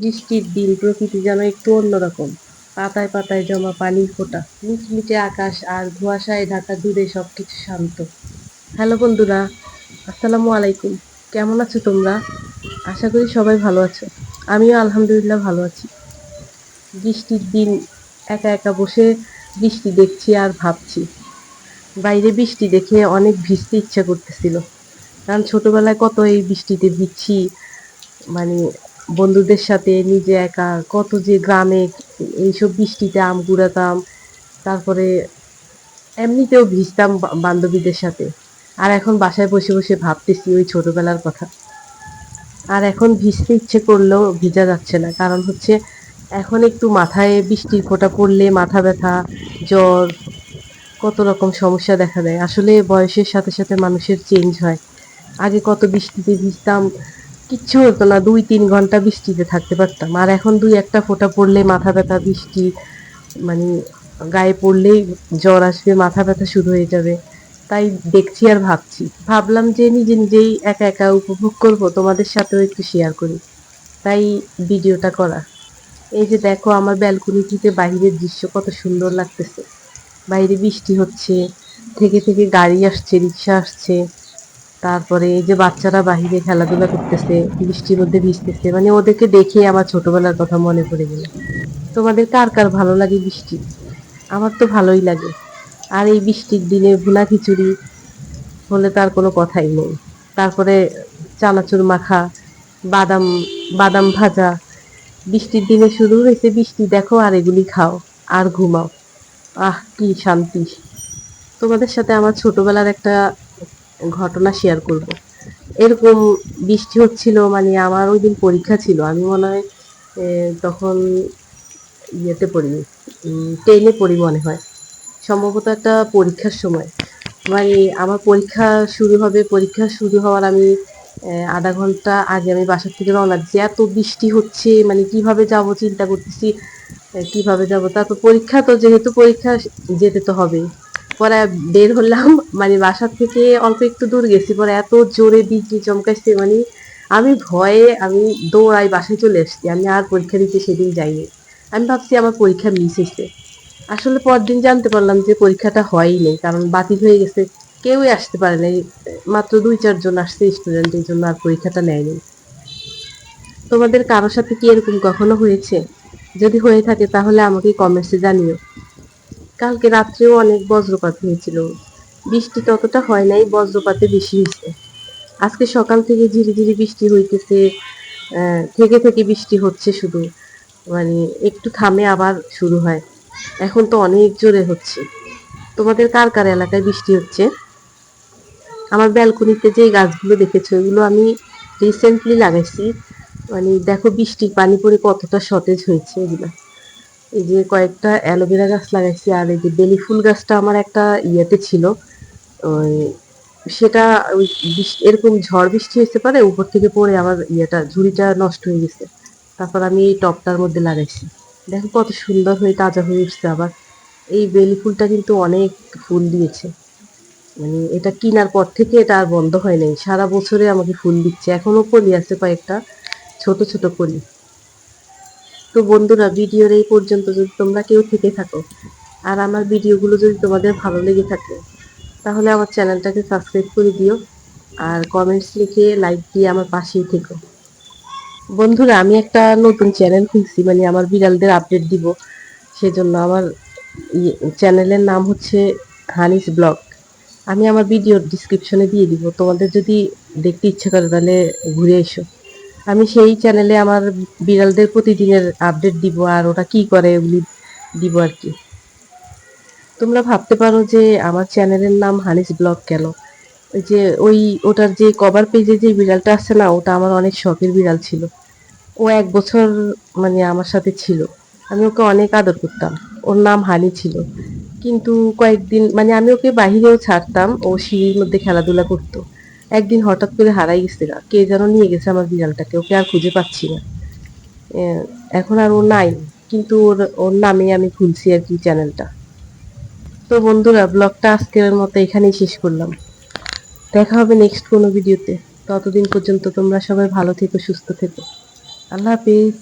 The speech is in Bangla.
বৃষ্টির দিন প্রকৃতি যেন একটু অন্যরকম। পাতায় পাতায় জমা পানির ফোঁটা, মিটমিটে আকাশ আর ধোঁয়াশায় ঢাকা দূরে সবকিছু শান্ত। হ্যালো বন্ধুরা, আসসালামু আলাইকুম। কেমন আছো তোমরা? আশা করি সবাই ভালো আছো। আমিও আলহামদুলিল্লাহ ভালো আছি। বৃষ্টির দিন একা একা বসে বৃষ্টি দেখছি আর ভাবছি। বাইরে বৃষ্টি দেখে অনেক ভিজতে ইচ্ছা করতেছিল, কারণ ছোটবেলায় কত এই বৃষ্টিতে ভিজছি। মানে বন্ধুদের সাথে, নিজে একা কত যে গ্রামে এইসব বৃষ্টিতে আম কুড়াতাম, তারপরে এমনিতেও ভিজতাম বান্ধবীদের সাথে। আর এখন বাসায় বসে বসে ভাবতেছি ওই ছোটবেলার কথা। আর এখন ভিজতে ইচ্ছে করলেও ভিজা যাচ্ছে না, কারণ হচ্ছে এখন একটু মাথায় বৃষ্টির ফোঁটা পড়লে মাথা ব্যথা, জ্বর, কত রকম সমস্যা দেখা দেয়। আসলে বয়সের সাথে সাথে মানুষের চেঞ্জ হয়। আগে কত বৃষ্টিতে ভিজতাম, কিচ্ছু হতো না, 2-3 ঘন্টা বৃষ্টিতে থাকতে পারতাম। আর এখন 2-1টা ফোঁটা পড়লে মাথা ব্যথা, বৃষ্টি মানে গায়ে পড়লেই জ্বর আসবে, মাথা ব্যথা শুরু হয়ে যাবে। তাই দেখছি আর ভাবছি, ভাবলাম যে নিজে নিজেই একা একা উপভোগ করব, তোমাদের সাথেও একটু শেয়ার করি, তাই ভিডিওটা করা। এই যে দেখো, আমার ব্যালকনি থেকে বাইরের দৃশ্য কত সুন্দর লাগতেছে। বাইরে বৃষ্টি হচ্ছে, থেকে থেকে গাড়ি আসছে, রিক্সা আসছে, তারপরে এই যে বাচ্চারা বাহিরে খেলাধুলা করতেছে, বৃষ্টির মধ্যে ভিজতেছে, মানে ওদেরকে দেখে আমার ছোটবেলার কথা মনে পড়ে গেল। তোমাদের কার কার ভালো লাগে বৃষ্টি? আমার তো ভালোই লাগে। আর এই বৃষ্টির দিনে ভুনা খিচুড়ি হলে তার কোনো কথাই নেই। তারপরে চানাচুর মাখা, বাদাম বাদাম ভাজা। বৃষ্টির দিনে শুরু হয়েছে বৃষ্টি, দেখো আর এগুলি খাও আর ঘুমাও। আহ, কি শান্তি! তোমাদের সাথে আমার ছোটবেলার একটা ঘটনা শেয়ার করব। এরকম বৃষ্টি হচ্ছিল, মানে আমার ওই দিন পরীক্ষা ছিল। আমি মনে হয় তখন ইয়েতে পড়ি, 10-এ পড়ি মনে হয়। সম্ভবত একটা পরীক্ষার সময়। মানে আমার পরীক্ষা শুরু হবে, পরীক্ষা শুরু হওয়ার আমি আধা ঘন্টা আগে আমি বাসার থেকে রওনা দিচ্ছি। এত বৃষ্টি হচ্ছে, মানে কিভাবে যাব চিন্তা করতেছি, কিভাবে যাব। তারপর পরীক্ষা, তো যেহেতু পরীক্ষা যেতে তো হবে। পরে বের হলাম, মানে বাসার থেকে অল্প একটু দূর গেছি, পরে এত জোরে বিজলি চমকাইছে, মানে আমি ভয়ে আমি দৌড়াই বাসায় চলে এসেছি। আমি আর পরীক্ষা দিতে সেদিন যাইনি। আমি ভাবছি আমার পরীক্ষা মিস হয়েছে। আসলে পরদিন জানতে পারলাম যে পরীক্ষাটা হয়নি, কারণ বাতিল হয়ে গেছে। কেউই আসতে পারে নাই, মাত্র 2-4 জন আসছে স্টুডেন্ট, এই জন্য আর পরীক্ষাটা নেয়নি। তোমাদের কারোর সাথে কি এরকম কখনো হয়েছে? যদি হয়ে থাকে তাহলে আমাকে কমেন্টসে জানিও। কালকে রাত্রেও অনেক বজ্রপাত হয়েছিল। বৃষ্টি ততটা হয় নাই, বজ্রপাতে বেশি হয়েছে। আজকে সকাল থেকে ঝিরি ঝিরি বৃষ্টি হইতেছে, থেকে থেকে বৃষ্টি হচ্ছে শুধু। মানে একটু থামে আবার শুরু হয়। এখন তো অনেক জোরে হচ্ছে। তোমাদের কার কার এলাকায় বৃষ্টি হচ্ছে? আমার ব্যালকনিতে যে গাছগুলো দেখেছো, এগুলো আমি রিসেন্টলি লাগাইছি। মানে দেখো বৃষ্টির পানি পড়ে কতটা সতেজ হয়েছে এগুলা। এই যে কয়েকটা অ্যালোভেরা গাছ লাগাইছি, আর এই যে বেলি ফুল গাছটা আমার একটা ইয়েতে ছিল, ওই সেটা ওই এরকম ঝড় বৃষ্টি হয়েছে, পারে উপর থেকে পড়ে আমার ইয়েটা ঝুড়িটা নষ্ট হয়ে গেছে। তারপর আমি এই টবটার মধ্যে লাগাইছি। দেখো কত সুন্দর হয়ে তাজা হয়ে উঠছে আবার। এই বেলি ফুলটা কিন্তু অনেক ফুল দিয়েছে। মানে এটা কিনার পর থেকে এটা আর বন্ধ হয় নাই, সারা বছরে আমাকে ফুল দিচ্ছে। এখনো কলি আছে কয়েকটা, ছোট ছোট কলি। তো বন্ধুরা, ভিডিওর এই পর্যন্ত যদি তোমরা কেউ থেকে থাকো, আর আমার ভিডিওগুলো যদি তোমাদের ভালো লেগে থাকে, তাহলে আমার চ্যানেলটাকে সাবস্ক্রাইব করে দিও, আর কমেন্টস লিখে লাইক দিয়ে আমার পাশেই থেকো। বন্ধুরা, আমি একটা নতুন চ্যানেল খুলছি, মানে আমার বিড়ালদের আপডেট দিব। সেজন্য আমার চ্যানেলের নাম হচ্ছে হানিস ব্লগ। আমি আমার ভিডিওর ডিসক্রিপশনে দিয়ে দিব, তোমাদের যদি দেখতে ইচ্ছে করে তাহলে ঘুরে এসো। আমি সেই চ্যানেলে আমার বিড়ালদের প্রতিদিনের আপডেট দিব, আর ওরা কি করে ওগুলি দিব আর কি। তোমরা ভাবতে পারো যে আমার চ্যানেলের নাম হানিস ব্লগ কেন? ওই যে ওটার যে কভার পেজে যে বিড়ালটা আছে না, ওটা আমার অনেক শখের বিড়াল ছিল। ও 1 বছর মানে আমার সাথে ছিল। আমি ওকে অনেক আদর করতাম। ওর নাম হানি ছিল। কিন্তু কয়েকদিন, মানে আমি ওকে বাহিরেও ছাড়তাম, ও সিঁড়ির মধ্যে খেলাধুলা করতো। একদিন হঠাৎ করে হারাই গেছে গা, কে যেন নিয়ে গেছে আমার বিড়ালটাকে, ওকে আর খুঁজে পাচ্ছি না। এখন আর ও নাই, কিন্তু ওর ওর নামে আমি খুলছি আর কি চ্যানেলটা। তো বন্ধুরা, ব্লগটা আজকের মতো এখানেই শেষ করলাম। দেখা হবে নেক্সট কোনো ভিডিওতে। ততদিন পর্যন্ত তোমরা সবাই ভালো থেকো, সুস্থ থেকো। আল্লাহ হাফিজ।